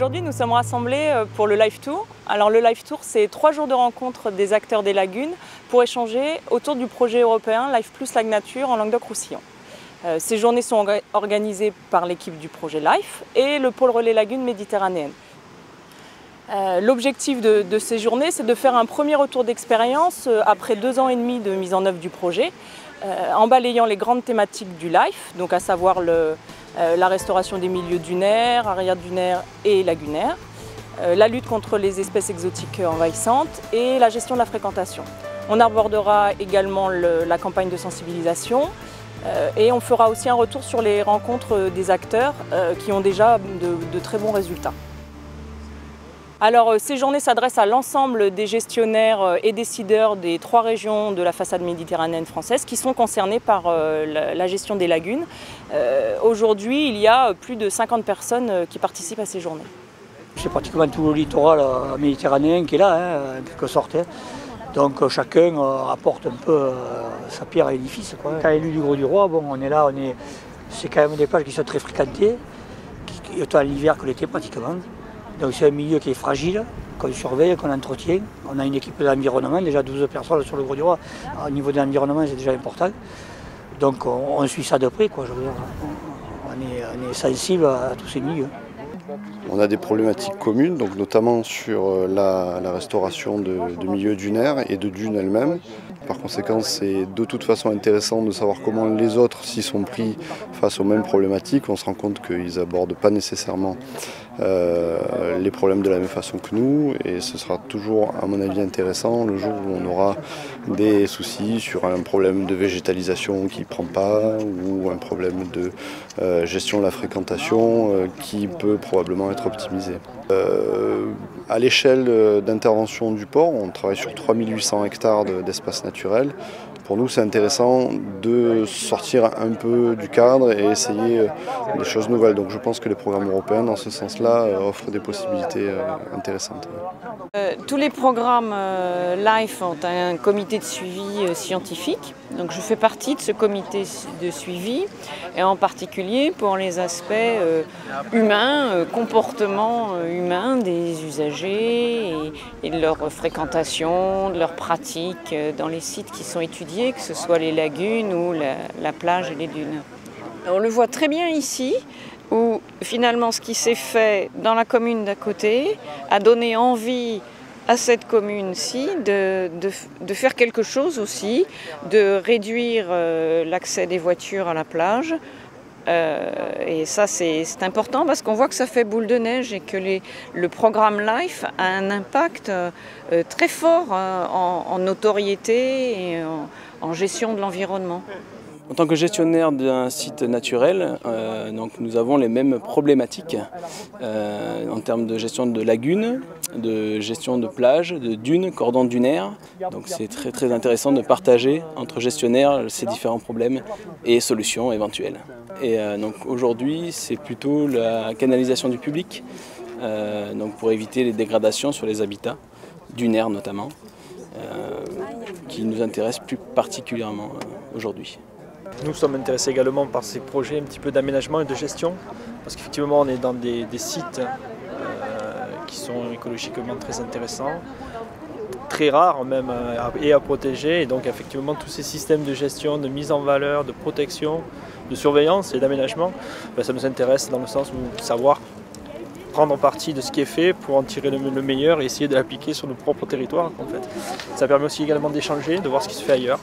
Aujourd'hui, nous sommes rassemblés pour le Live Tour. Alors le Live Tour, c'est 3 jours de rencontre des acteurs des lagunes pour échanger autour du projet européen Live Plus Lac Nature en Languedoc-Roussillon. Ces journées sont organisées par l'équipe du projet Life et le pôle relais lagune méditerranéenne. L'objectif de ces journées, c'est de faire un premier retour d'expérience après 2 ans et demi de mise en œuvre du projet, en balayant les grandes thématiques du Life, donc à savoir la restauration des milieux dunaires, arrière-dunaires et lagunaires, la lutte contre les espèces exotiques envahissantes et la gestion de la fréquentation. On abordera également la campagne de sensibilisation et on fera aussi un retour sur les rencontres des acteurs qui ont déjà de très bons résultats. Alors ces journées s'adressent à l'ensemble des gestionnaires et décideurs des 3 régions de la façade méditerranéenne française qui sont concernés par la gestion des lagunes. Aujourd'hui, il y a plus de 50 personnes qui participent à ces journées. C'est pratiquement tout le littoral méditerranéen qui est là, en quelque sorte. Donc chacun apporte un peu sa pierre à l'édifice. Quand élu du Grau-du-Roi, bon, on est là, c'est quand même des plages qui sont très fréquentées, autant l'hiver que l'été pratiquement. Donc c'est un milieu qui est fragile, qu'on surveille, qu'on entretient. On a une équipe d'environnement, déjà 12 personnes sur le Grau-du-Roi. Au niveau de l'environnement, c'est déjà important. Donc on suit ça de près, quoi. Je veux dire, on est sensible à tous ces milieux. On a des problématiques communes, donc notamment sur la restauration de milieux dunaires et de dunes elles-mêmes. Par conséquent, c'est de toute façon intéressant de savoir comment les autres s'y sont pris face aux mêmes problématiques. On se rend compte qu'ils n'abordent pas nécessairement les problèmes de la même façon que nous, et ce sera toujours, à mon avis, intéressant le jour où on aura des soucis sur un problème de végétalisation qui ne prend pas, ou un problème de gestion de la fréquentation qui peut probablement être optimisé. À l'échelle d'intervention du port, on travaille sur 3800 hectares d'espace naturel. Pour nous, c'est intéressant de sortir un peu du cadre et essayer des choses nouvelles. Donc je pense que les programmes européens, dans ce sens-là, offrent des possibilités intéressantes. Tous les programmes LIFE ont un comité de suivi scientifique. Donc je fais partie de ce comité de suivi, et en particulier pour les aspects humains, comportement humain des usagers et de leur fréquentation, de leurs pratiques dans les sites qui sont étudiés, que ce soit les lagunes ou la plage et les dunes. On le voit très bien ici, où finalement ce qui s'est fait dans la commune d'à côté a donné envie à cette commune-ci de faire quelque chose aussi, de réduire l'accès des voitures à la plage. Et ça c'est important parce qu'on voit que ça fait boule de neige et que le programme LIFE a un impact très fort en notoriété et en gestion de l'environnement. En tant que gestionnaire d'un site naturel, donc nous avons les mêmes problématiques en termes de gestion de lagunes, de gestion de plages, de dunes, cordons dunaires. Donc c'est très intéressant de partager entre gestionnaires ces différents problèmes et solutions éventuelles. Et donc aujourd'hui, c'est plutôt la canalisation du public, donc pour éviter les dégradations sur les habitats, dunaires notamment, qui nous intéressent plus particulièrement aujourd'hui. Nous sommes intéressés également par ces projets un petit peu d'aménagement et de gestion, parce qu'effectivement on est dans des sites qui sont écologiquement très intéressants, très rares même et à protéger, et donc effectivement tous ces systèmes de gestion, de mise en valeur, de protection, de surveillance et d'aménagement, ça nous intéresse dans le sens où savoir prendre parti de ce qui est fait pour en tirer le meilleur et essayer de l'appliquer sur nos propres territoires en fait. Ça permet aussi également d'échanger, de voir ce qui se fait ailleurs.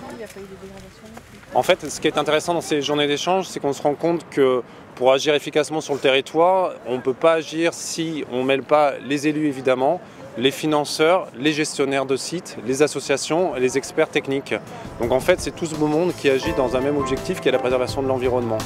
En fait, ce qui est intéressant dans ces journées d'échange, c'est qu'on se rend compte que pour agir efficacement sur le territoire, on ne peut pas agir si on ne mêle pas les élus évidemment, les financeurs, les gestionnaires de sites, les associations et les experts techniques. Donc en fait, c'est tout ce beau monde qui agit dans un même objectif qui est la préservation de l'environnement.